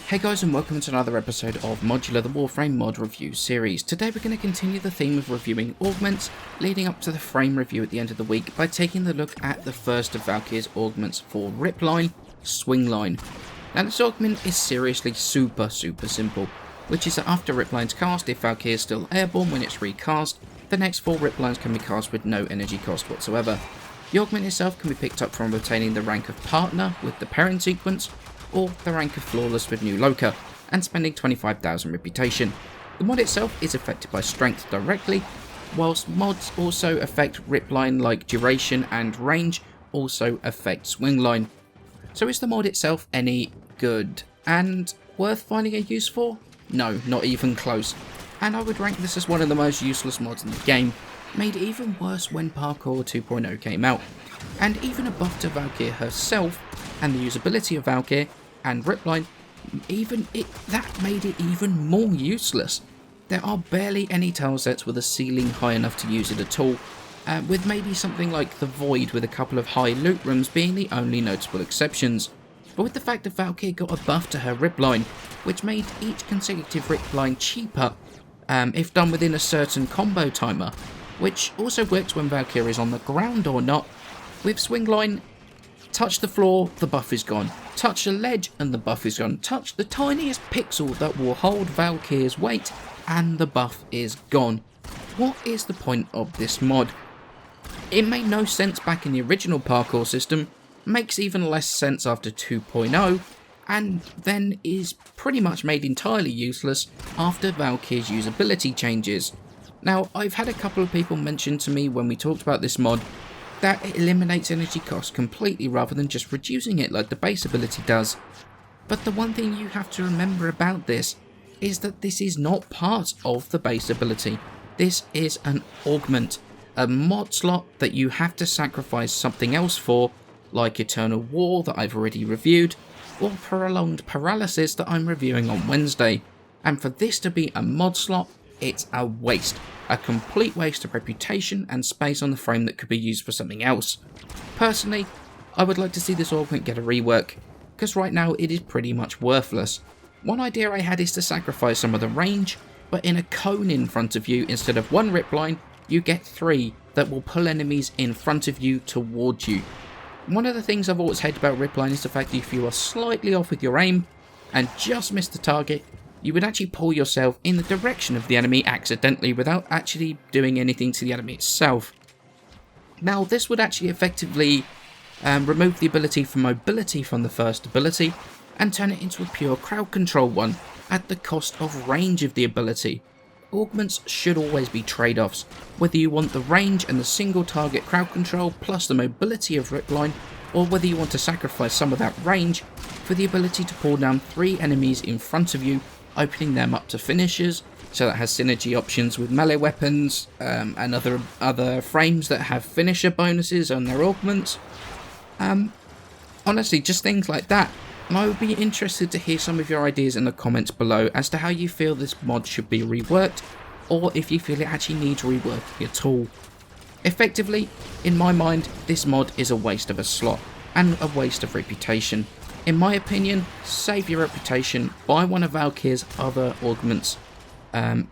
Hey guys, and welcome to another episode of Modular, the Warframe mod review series. Today we're going to continue the theme of reviewing augments, leading up to the frame review at the end of the week by taking a look at the first of Valkyr's augments for Ripline, Swingline. Now this augment is seriously super simple, which is that after Ripline's cast, if Valkyr is still airborne when it's recast, the next 4 Riplines can be cast with no energy cost whatsoever. The augment itself can be picked up from obtaining the rank of Partner with the Parent sequence, or the rank of Flawless with New Loka, and spending 25,000 reputation. The mod itself is affected by strength directly, whilst mods also affect Ripline like duration and range also affect Swingline. So is the mod itself any good and worth finding a use for? No, not even close. And I would rank this as one of the most useless mods in the game, made even worse when Parkour 2.0 came out, and even a buff to Valkyr herself and the usability of Valkyr and Ripline, that made it even more useless. There are barely any tile sets with a ceiling high enough to use it at all, with maybe something like the Void with a couple of high loot rooms being the only notable exceptions. But with the fact that Valkyr got a buff to her Ripline, which made each consecutive Ripline cheaper if done within a certain combo timer, which also works when Valkyr is on the ground or not. With Swingline, touch the floor, the buff is gone. Touch the ledge and the buff is gone. Touch the tiniest pixel that will hold Valkyr's weight and the buff is gone. What is the point of this mod? It made no sense back in the original parkour system, makes even less sense after 2.0, and then is pretty much made entirely useless after Valkyr's usability changes. Now, I've had a couple of people mention to me when we talked about this mod that it eliminates energy cost completely rather than just reducing it like the base ability does. But the one thing you have to remember about this is that this is not part of the base ability. This is an augment, a mod slot that you have to sacrifice something else for, like Eternal War that I've already reviewed, or Prolonged Paralysis that I'm reviewing on Wednesday. And for this to be a mod slot, it's a waste. A complete waste of reputation and space on the frame that could be used for something else. Personally, I would like to see this augment get a rework, because right now it is pretty much worthless. One idea I had is to sacrifice some of the range, but in a cone in front of you, instead of 1 Ripline, you get 3 that will pull enemies in front of you towards you. One of the things I've always hated about Ripline is the fact that if you are slightly off with your aim and just miss the target, you would actually pull yourself in the direction of the enemy accidentally without actually doing anything to the enemy itself. Now, this would actually effectively remove the ability for mobility from the first ability and turn it into a pure crowd control one at the cost of range of the ability. Augments should always be trade-offs, whether you want the range and the single target crowd control plus the mobility of Ripline, or whether you want to sacrifice some of that range for the ability to pull down 3 enemies in front of you, opening them up to finishers, so that has synergy options with melee weapons and other frames that have finisher bonuses on their augments. Honestly, just things like that. And I would be interested to hear some of your ideas in the comments below as to how you feel this mod should be reworked, or if you feel it actually needs reworking at all. Effectively, in my mind, this mod is a waste of a slot, and a waste of reputation. In my opinion, save your reputation, buy one of Valkyr's other augments.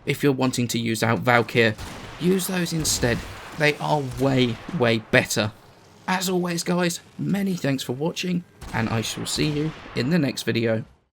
If you're wanting to use out Valkyr, use those instead. They are way better. As always guys, many thanks for watching, and I shall see you in the next video.